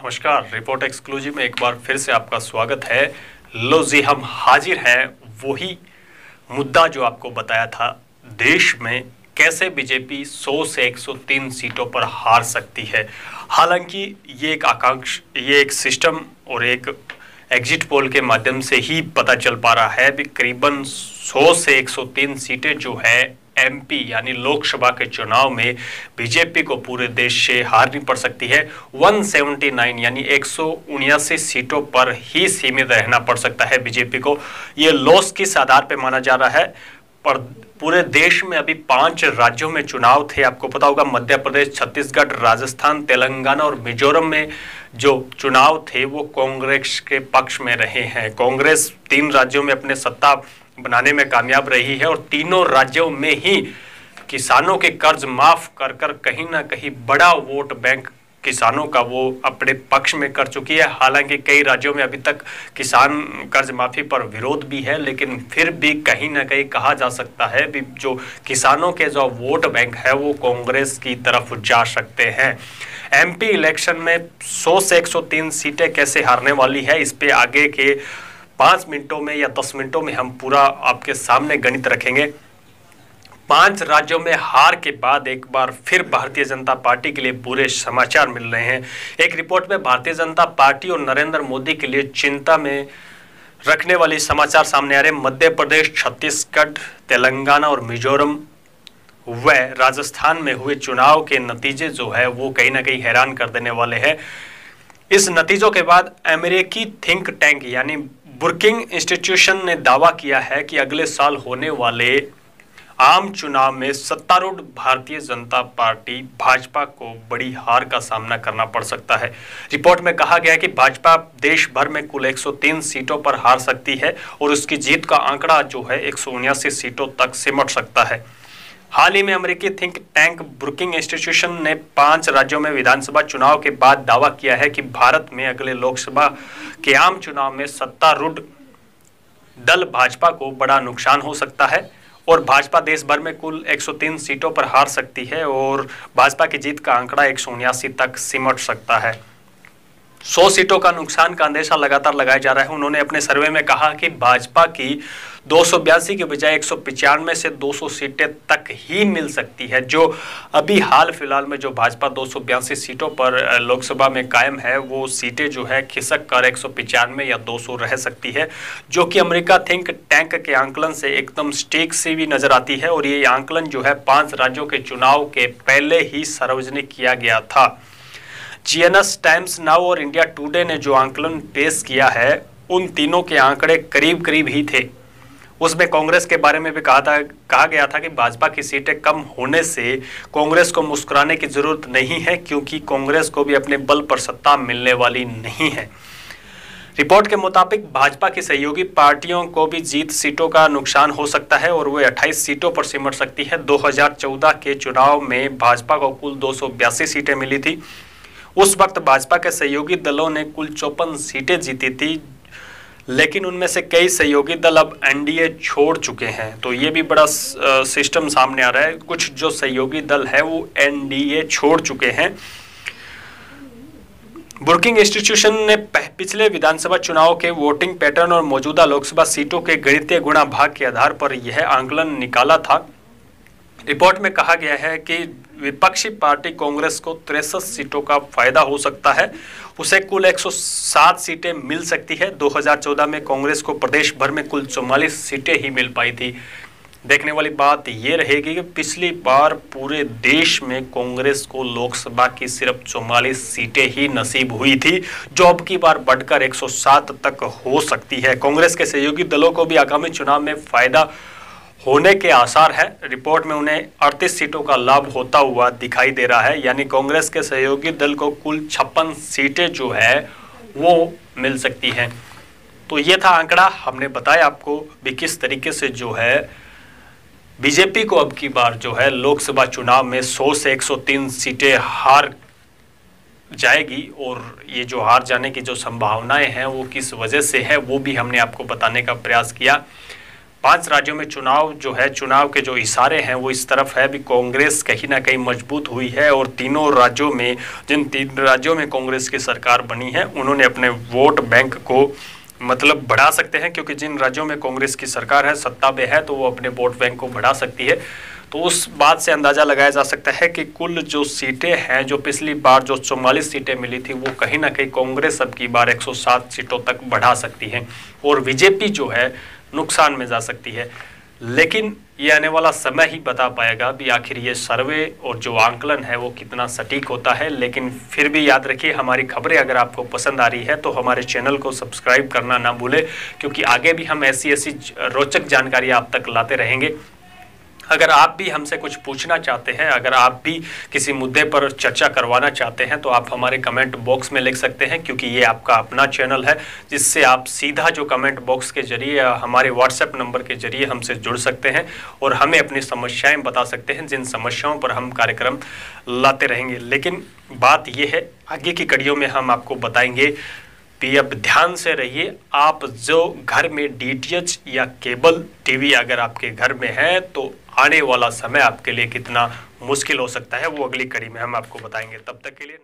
नमस्कार। Report exclusive में एक बार फिर से आपका स्वागत है। लो जी, हम हाजिर हैं वही मुद्दा जो आपको बताया था। देश में कैसे बीजेपी 100 से 103 सीटों पर हार सकती है। हालांकि ये एक सिस्टम और एक एग्जिट पोल के माध्यम से ही पता चल पा रहा है। करीबन 100 से 103 सीटें जो है एमपी यानी लोकसभा के चुनाव में बीजेपी को पूरे देश से हारनी पड़ सकती है। 179 यानी 179 सीटों पर ही सीमित रहना पड़ सकता है बीजेपी को। ये लॉस किस आधार पर माना जा रहा है? पर पूरे देश में अभी 5 राज्यों में चुनाव थे। आपको पता होगा मध्य प्रदेश, छत्तीसगढ़, राजस्थान, तेलंगाना और मिजोरम में जो चुनाव थे वो कांग्रेस के पक्ष में रहे हैं। कांग्रेस 3 राज्यों में अपने सत्ता बनाने में कामयाब रही है और तीनों राज्यों में ही किसानों के कर्ज माफ कर कर कहीं ना कहीं बड़ा वोट बैंक किसानों का वो अपने पक्ष में कर चुकी है। हालांकि कई राज्यों में अभी तक किसान कर्ज माफी पर विरोध भी है, लेकिन फिर भी कहीं ना कहीं कहा जा सकता है भी जो किसानों के जो वोट बैंक है वो कांग्रेस की तरफ जा सकते हैं। एमपी इलेक्शन में 100 से 103 सीटें कैसे हारने वाली है, इस पे आगे के 5 मिनटों में या 10 मिनटों में हम पूरा आपके सामने गणित रखेंगे। 5 राज्यों में हार के बाद एक बार फिर भारतीय जनता पार्टी के लिए बुरे समाचार मिल रहे हैं। एक रिपोर्ट में भारतीय जनता पार्टी और नरेंद्र मोदी के लिए चिंता में रखने वाली समाचार सामने आ रहे हैं। मध्य प्रदेश, छत्तीसगढ़, तेलंगाना और मिजोरम व राजस्थान में हुए चुनाव के नतीजे जो है वो कहीं ना कहीं हैरान कर देने वाले हैं। इस नतीजों के बाद अमेरिकी थिंक टैंक यानी ब्रुकिंग इंस्टीट्यूशन ने दावा किया है कि अगले साल होने वाले आम चुनाव में सत्तारूढ़ भारतीय जनता पार्टी भाजपा को बड़ी हार का सामना करना पड़ सकता है। रिपोर्ट में कहा गया है कि भाजपा देश भर में कुल 103 सीटों पर हार सकती है और उसकी जीत का आंकड़ा जो है 179 सीटों तक सिमट सकता है। हाल ही में अमेरिकी थिंक टैंक ब्रुकिंग इंस्टीट्यूशन ने 5 राज्यों में विधानसभा चुनाव के बाद दावा किया है कि भारत में अगले लोकसभा के आम चुनाव में सत्तारूढ़ दल भाजपा को बड़ा नुकसान हो सकता है और भाजपा देश भर में कुल 103 सीटों पर हार सकती है और भाजपा की जीत का आंकड़ा 179 तक सिमट सकता है। 100 सीटों का नुकसान का अंदेशा लगातार लगाया जा रहा है। उन्होंने अपने सर्वे में कहा कि भाजपा की 282 के बजाय 195 से 200 सीटें तक ही मिल सकती है। जो अभी हाल फिलहाल में जो भाजपा 282 सीटों पर लोकसभा में कायम है वो सीटें जो है खिसक कर 195 या 200 रह सकती है, जो कि अमेरिका थिंक टैंक के आंकलन से एकदम स्टीक सी भी नजर आती है। और ये आंकलन जो है 5 राज्यों के चुनाव के पहले ही सार्वजनिक किया गया था। जीएनएस, टाइम्स नाउ और इंडिया टुडे ने जो आंकलन पेश किया है उन तीनों के आंकड़े करीब करीब ही थे। उसमें कांग्रेस के बारे में भी कहा गया था कि भाजपा की सीटें कम होने से कांग्रेस को मुस्कुराने की जरूरत नहीं है, क्योंकि कांग्रेस को भी अपने बल पर सत्ता मिलने वाली नहीं है। रिपोर्ट के मुताबिक भाजपा की सहयोगी पार्टियों को भी जीत सीटों का नुकसान हो सकता है और वे 28 सीटों पर सिमट सकती है। 2014 के चुनाव में भाजपा को कुल 282 सीटें मिली थी। उस वक्त भाजपा के सहयोगी दलों ने कुल 54 सीटें जीती थी, लेकिन उनमें से कई सहयोगी दल अब एनडीए छोड़ चुके हैं। तो ये भी बड़ा सिस्टम सामने आ रहा है। कुछ जो सहयोगी दल है वो एनडीए छोड़ चुके हैं। ब्रुकिंग इंस्टीट्यूशन ने पिछले विधानसभा चुनाव के वोटिंग पैटर्न और मौजूदा लोकसभा सीटों के गणितीय गुणा भाग के आधार पर यह आंकलन निकाला था। रिपोर्ट में कहा गया है कि विपक्षी पार्टी कांग्रेस को 63 सीटों का फायदा हो सकता है। उसे कुल 107 सीटें मिल सकती है। 2014 में कांग्रेस को प्रदेश भर में कुल 44 सीटें ही मिल पाई थी। देखने वाली बात यह रहेगी कि पिछली बार पूरे देश में कांग्रेस को लोकसभा की सिर्फ 44 सीटें ही नसीब हुई थी, जो अब की बार बढ़कर 107 तक हो सकती है। कांग्रेस के सहयोगी दलों को भी आगामी चुनाव में फायदा होने के आसार है। रिपोर्ट में उन्हें 38 सीटों का लाभ होता हुआ दिखाई दे रहा है, यानी कांग्रेस के सहयोगी दल को कुल 56 सीटें जो है वो मिल सकती हैं। तो ये था आंकड़ा। हमने बताया आपको भी किस तरीके से जो है बीजेपी को अब की बार जो है लोकसभा चुनाव में 100 से 103 सीटें हार जाएगी और ये जो हार जाने की जो संभावनाएं हैं वो किस वजह से है वो भी हमने आपको बताने का प्रयास किया। 5 राज्यों में चुनाव जो है, चुनाव के जो इशारे हैं वो इस तरफ है भी कांग्रेस कहीं ना कहीं मजबूत हुई है और तीनों राज्यों में, जिन 3 राज्यों में कांग्रेस की सरकार बनी है, उन्होंने अपने वोट बैंक को मतलब बढ़ा सकते हैं, क्योंकि जिन राज्यों में कांग्रेस की सरकार है, सत्ता में है, तो वो अपने वोट बैंक को बढ़ा सकती है। तो उस बात से अंदाज़ा लगाया जा सकता है कि कुल जो सीटें हैं, जो पिछली बार जो 44 सीटें मिली थी, वो कहीं ना कहीं कांग्रेस अब की बार 107 सीटों तक बढ़ा सकती है और बीजेपी जो है नुकसान में जा सकती है। लेकिन ये आने वाला समय ही बता पाएगा भी आखिर ये सर्वे और जो आंकलन है वो कितना सटीक होता है। लेकिन फिर भी याद रखिए, हमारी खबरें अगर आपको पसंद आ रही है तो हमारे चैनल को सब्सक्राइब करना ना भूलें, क्योंकि आगे भी हम ऐसी रोचक जानकारी आप तक लाते रहेंगे। अगर आप भी हमसे कुछ पूछना चाहते हैं, अगर आप भी किसी मुद्दे पर चर्चा करवाना चाहते हैं, तो आप हमारे कमेंट बॉक्स में लिख सकते हैं, क्योंकि ये आपका अपना चैनल है, जिससे आप सीधा जो कमेंट बॉक्स के जरिए हमारे व्हाट्सएप नंबर के जरिए हमसे जुड़ सकते हैं और हमें अपनी समस्याएं बता सकते हैं, जिन समस्याओं पर हम कार्यक्रम लाते रहेंगे। लेकिन बात यह है, आगे की कड़ियों में हम आपको बताएंगे भी। अब ध्यान से रहिए, आप जो घर में डीटीएच या केबल टीवी अगर आपके घर में है, तो आने वाला समय आपके लिए कितना मुश्किल हो सकता है, वो अगली कड़ी में हम आपको बताएंगे। तब तक के लिए